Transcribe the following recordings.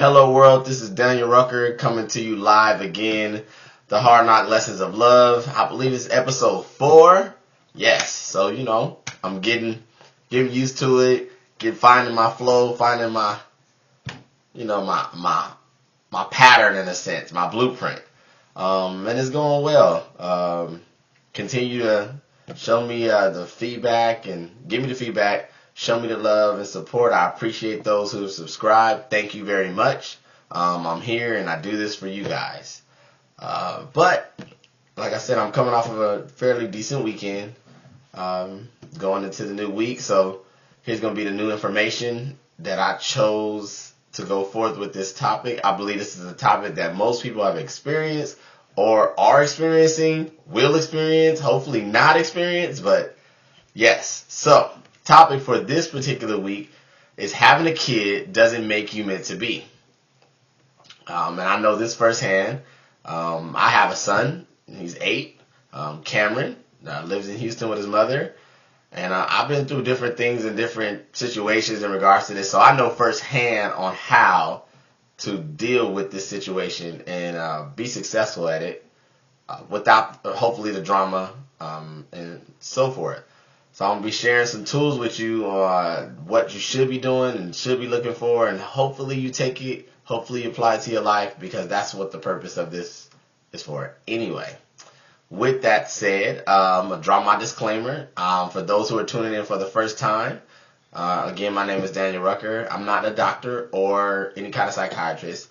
Hello world, this is Daniel Rucker coming to you live again. The Hard Knock Lessons of Love. I believe it's episode 4. Yes, so I'm getting used to it, finding my flow, finding my my pattern in a sense, my blueprint. And it's going well. Continue to show me the feedback and give me the feedback. Show me the love and support. I appreciate those who have subscribed. Thank you very much. I'm here and I do this for you guys. But like I said, I'm coming off of a fairly decent weekend, going into the new week. So here's going to be the new information that I chose to go forth with this topic. I believe this is a topic that most people have experienced or are experiencing, will experience, hopefully not experience, but yes. So topic for this particular week is having a kid doesn't make you meant to be. And I know this firsthand. I have a son. He's 8. Cameron lives in Houston with his mother. And I've been through different things in different situations in regards to this. So I know firsthand on how to deal with this situation and be successful at it without hopefully the drama and so forth. So I'm going to be sharing some tools with you on what you should be doing and should be looking for, and hopefully you take it, hopefully you apply it to your life, because that's what the purpose of this is for anyway. With that said, I'm going to draw my disclaimer. For those who are tuning in for the first time, again, my name is Daniel Rucker. I'm not a doctor or any kind of psychiatrist.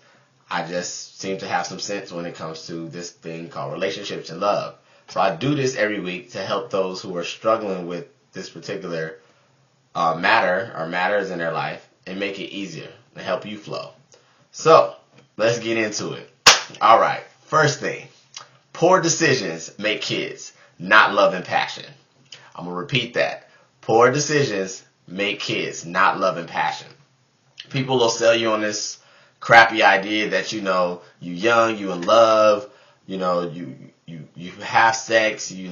I just seem to have some sense when it comes to this thing called relationships and love. So I do this every week to help those who are struggling with this particular matter or matters in their life and make it easier to help you flow. So let's get into it. All right. First thing, poor decisions make kids, not love and passion. I'm going to repeat that. Poor decisions make kids, not love and passion. People will sell you on this crappy idea that, you young, you in love, you have sex, you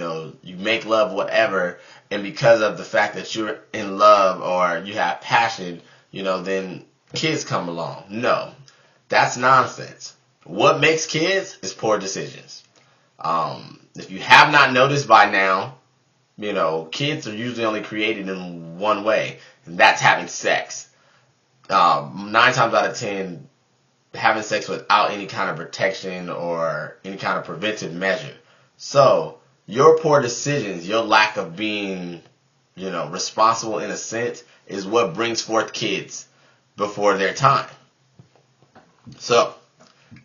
make love, whatever, and because of the fact that you're in love or you have passion, then kids come along. No, that's nonsense. What makes kids is poor decisions. If you have not noticed by now, kids are usually only created in one way, and that's having sex. 9 times out of 10, having sex without any kind of protection or any kind of preventive measure. So your poor decisions, your lack of being, responsible in a sense, is what brings forth kids before their time. So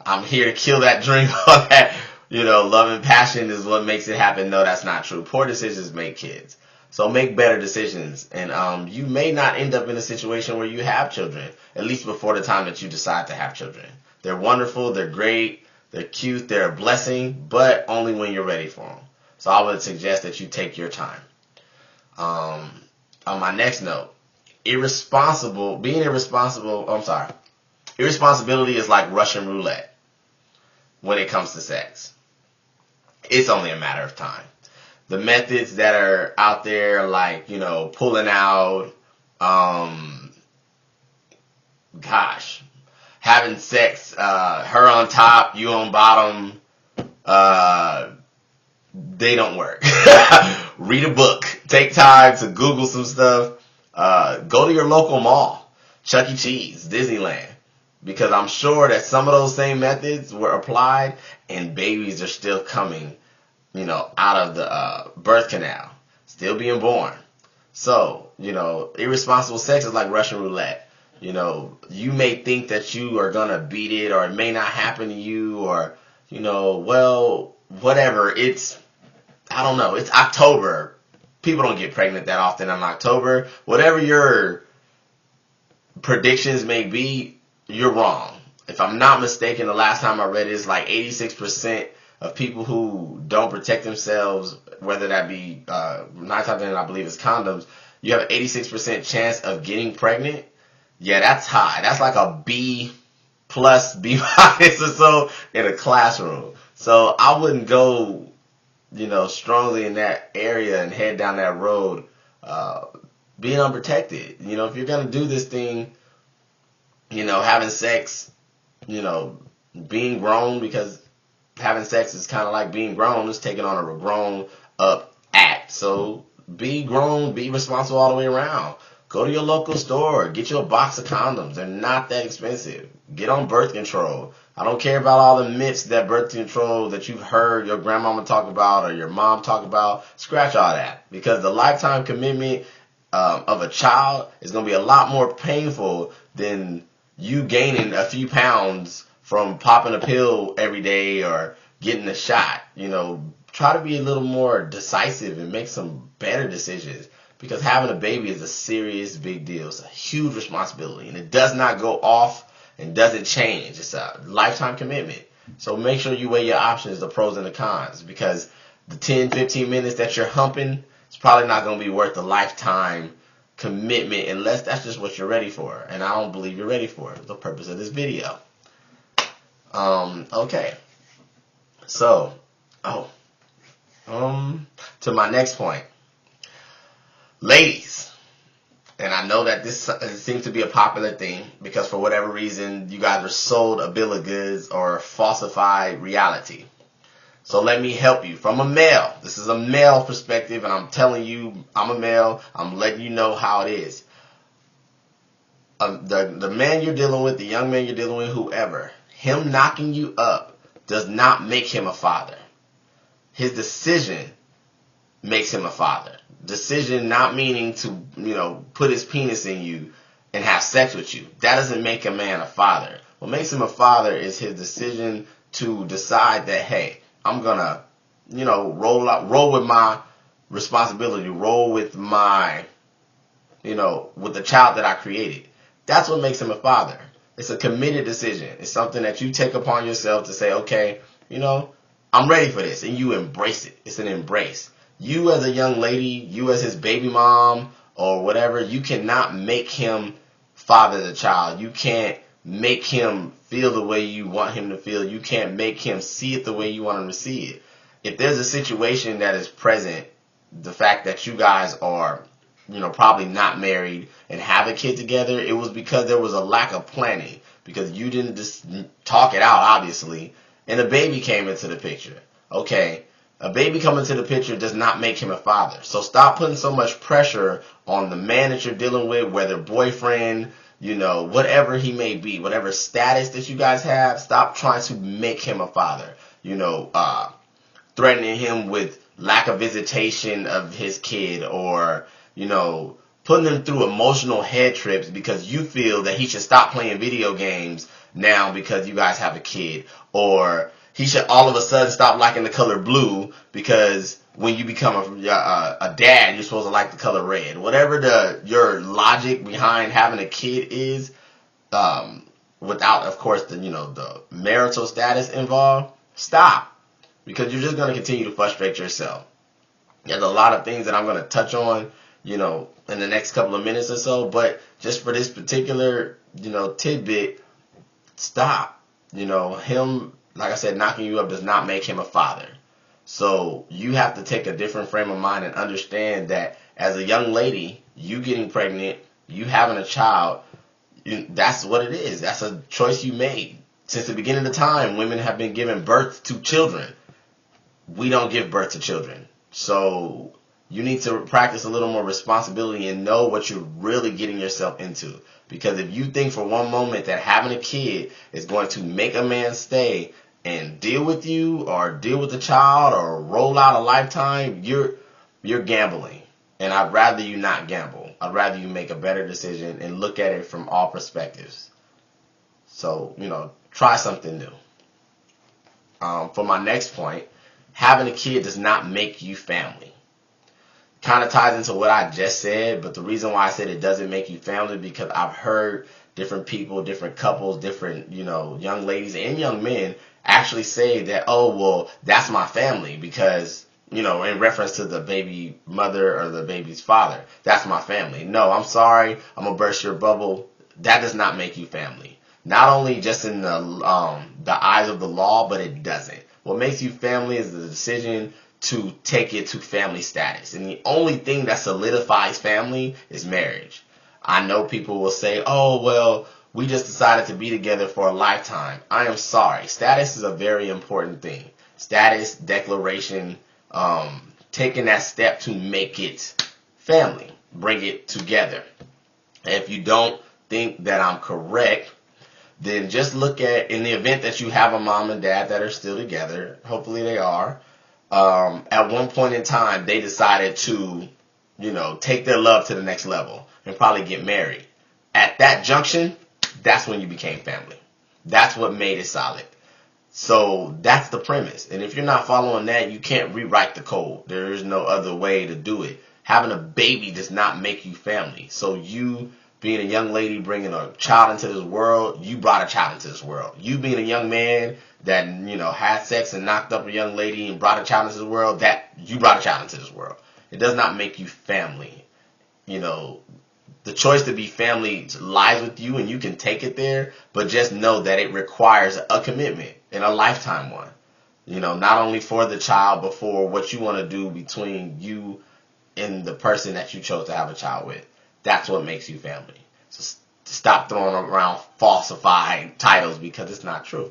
I'm here to kill that dream on that, love and passion is what makes it happen. No, that's not true. Poor decisions make kids. So make better decisions. And you may not end up in a situation where you have children, at least before the time that you decide to have children. They're wonderful, they're great, they're cute, they're a blessing, but only when you're ready for them. So I would suggest that you take your time. On my next note, irresponsibility is like Russian roulette when it comes to sex. It's only a matter of time. The methods that are out there, like, pulling out, having sex, her on top, you on bottom, they don't work. Read a book. Take time to Google some stuff. Go to your local mall, Chuck E. Cheese, Disneyland, because I'm sure that some of those same methods were applied and babies are still coming, out of the birth canal, still being born. So, irresponsible sex is like Russian roulette. You may think that you are going to beat it, or it may not happen to you, or, whatever. I don't know. It's October. People don't get pregnant that often in October. Whatever your predictions may be, you're wrong. If I'm not mistaken, the last time I read it, it's like 86% of people who don't protect themselves, whether that be 9 times out of 10, I believe it's condoms, you have an 86% chance of getting pregnant. Yeah, that's high. That's like a B+, B- or so in a classroom. So I wouldn't go, strongly in that area and head down that road, being unprotected. If you're going to do this thing, having sex being grown, because having sex is kind of like being grown. It's taking on a grown up act. So be grown, be responsible all the way around. Go to your local store, get you a box of condoms. They're not that expensive. Get on birth control. I don't care about all the myths that birth control that you've heard your grandmama talk about or your mom talk about. Scratch all that, because the lifetime commitment of a child is going to be a lot more painful than you gaining a few pounds from popping a pill every day or getting a shot. Try to be a little more decisive and make some better decisions, because having a baby is a serious big deal. It's a huge responsibility, and it does not go off and doesn't change. It's a lifetime commitment. So make sure you weigh your options, the pros and the cons, because the 10, 15 minutes that you're humping, it's probably not going to be worth the lifetime commitment unless that's just what you're ready for. And I don't believe you're ready for it. The purpose of this video. Okay. So, to my next point. Ladies, and I know that this seems to be a popular thing because for whatever reason you guys are sold a bill of goods or falsified reality. So let me help you from a male. This is a male perspective, and I'm telling you, I'm a male. I'm letting you know how it is. The man you're dealing with, the young man you're dealing with, whoever, him knocking you up does not make him a father. His decision makes him a father. Decision not meaning to, put his penis in you and have sex with you. That doesn't make a man a father. What makes him a father is his decision to decide that, hey, I'm gonna, roll with my responsibility, roll with my, with the child that I created. That's what makes him a father. It's a committed decision. It's something that you take upon yourself to say, okay, I'm ready for this, and you embrace it. It's an embrace. You as a young lady, you as his baby mom or whatever, you cannot make him father the child. You can't make him feel the way you want him to feel. You can't make him see it the way you want him to see it. If there's a situation that is present, the fact that you guys are, probably not married and have a kid together, it was because there was a lack of planning, because you didn't just talk it out, obviously, and a baby came into the picture. Okay. A baby coming to the picture does not make him a father. So stop putting so much pressure on the man that you're dealing with, whether boyfriend, whatever he may be, whatever status that you guys have. Stop trying to make him a father. Threatening him with lack of visitation of his kid, or, putting him through emotional head trips because you feel that he should stop playing video games now because you guys have a kid, or he should all of a sudden stop liking the color blue because when you become a dad, you're supposed to like the color red. Whatever your logic behind having a kid is, without, of course, the marital status involved, stop. Because you're just going to continue to frustrate yourself. There's a lot of things that I'm going to touch on, in the next couple of minutes or so. But just for this particular, tidbit, stop. Him, like I said, knocking you up does not make him a father. So you have to take a different frame of mind and understand that as a young lady, you getting pregnant, you having a child, that's what it is. That's a choice you made. Since the beginning of time, women have been giving birth to children. We don't give birth to children. So you need to practice a little more responsibility and know what you're really getting yourself into. Because if you think for one moment that having a kid is going to make a man stay and deal with you or deal with the child or roll out a lifetime, you're gambling. And I'd rather you not gamble. I'd rather you make a better decision and look at it from all perspectives. So, try something new. For my next point, having a kid does not make you family. Kind of ties into what I just said, but the reason why I said it doesn't make you family because I've heard different people, different couples, different, young ladies and young men actually say that, oh, well, that's my family because, in reference to the baby mother or the baby's father. That's my family. No, I'm sorry. I'm going to burst your bubble. That does not make you family. Not only just in the eyes of the law, but it doesn't. What makes you family is the decision to take it to family status. And the only thing that solidifies family is marriage. I know people will say, oh, well, We just decided to be together for a lifetime. I am sorry. Status is a very important thing. Status, declaration, taking that step to make it family, bring it together. And if you don't think that I'm correct, then just look at, in the event that you have a mom and dad that are still together, hopefully they are, at one point in time, they decided to, take their love to the next level and probably get married. At that junction, that's when you became family. That's what made it solid. So that's the premise. And if you're not following that, you can't rewrite the code. There is no other way to do it. Having a baby does not make you family. So you being a young lady bringing a child into this world, you brought a child into this world. You being a young man that, had sex and knocked up a young lady and brought a child into this world, that you brought a child into this world. It does not make you family. The choice to be family lies with you, and you can take it there, but just know that it requires a commitment and a lifetime one. Not only for the child, but for what you want to do between you and the person that you chose to have a child with. That's what makes you family. So stop throwing around falsified titles because it's not true.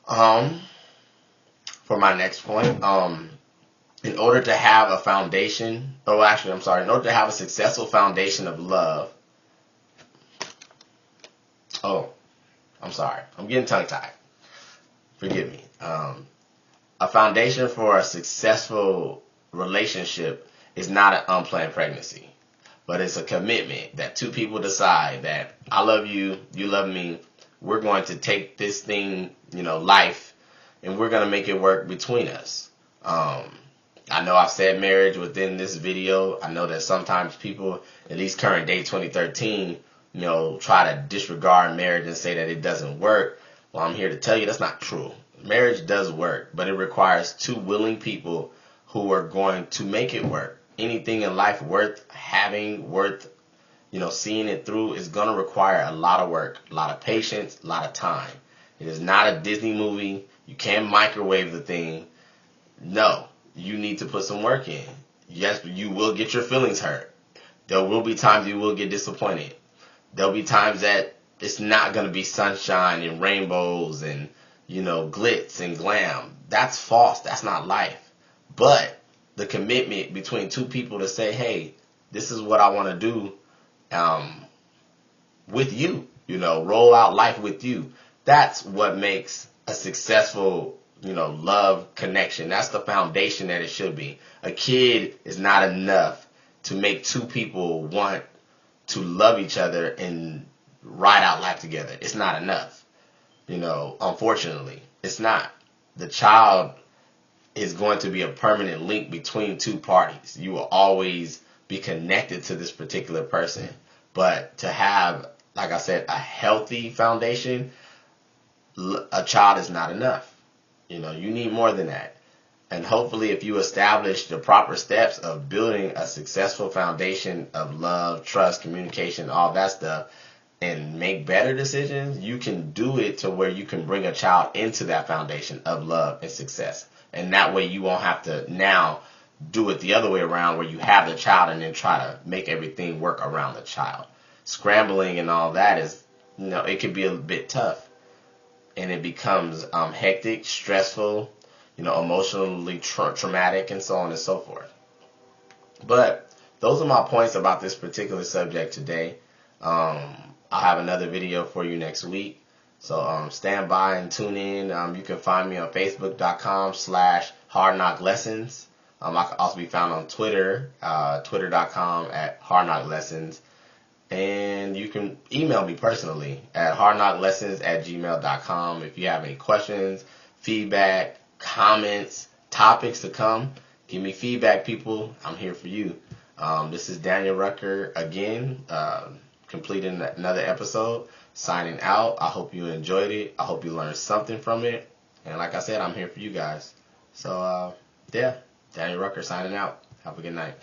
For my next point, in order to have a foundation, in order to have a successful foundation of love, I'm getting tongue-tied. Forgive me. A foundation for a successful relationship is not an unplanned pregnancy, but it's a commitment that two people decide that I love you, you love me, we're going to take this thing, life, and we're going to make it work between us. I know I've said marriage within this video. I know that sometimes people, at least current day 2013, try to disregard marriage and say that it doesn't work. Well, I'm here to tell you that's not true. Marriage does work, but it requires two willing people who are going to make it work. Anything in life worth having, seeing it through is going to require a lot of work, a lot of patience, a lot of time. It is not a Disney movie. You can't microwave the thing. No. You need to put some work in. Yes, you will get your feelings hurt. There will be times you will get disappointed. There'll be times that it's not going to be sunshine and rainbows and, glitz and glam. That's false. That's not life. But the commitment between two people to say, hey, this is what I want to do with you, roll out life with you. That's what makes a successful love connection. That's the foundation that it should be. A kid is not enough to make two people want to love each other and ride out life together. It's not enough. Unfortunately, it's not. The child is going to be a permanent link between two parties. You will always be connected to this particular person. But to have, like I said, a healthy foundation, a child is not enough. You need more than that. And hopefully if you establish the proper steps of building a successful foundation of love, trust, communication, all that stuff, and make better decisions, you can do it to where you can bring a child into that foundation of love and success. And that way you won't have to now do it the other way around where you have the child and then try to make everything work around the child. Scrambling and all that is, it can be a bit tough. And it becomes hectic, stressful, emotionally traumatic, and so on and so forth. But those are my points about this particular subject today. I'll have another video for you next week. So stand by and tune in. You can find me on Facebook.com/HardKnockLessons. I can also be found on Twitter, Twitter.com@HardKnockLessons. And you can email me personally at hardknocklessons@gmail.com if you have any questions, feedback, comments, topics to come. Give me feedback, people. I'm here for you. This is Daniel Rucker again, completing another episode, signing out. I hope you enjoyed it. I hope you learned something from it. And like I said, I'm here for you guys. So, Daniel Rucker signing out. Have a good night.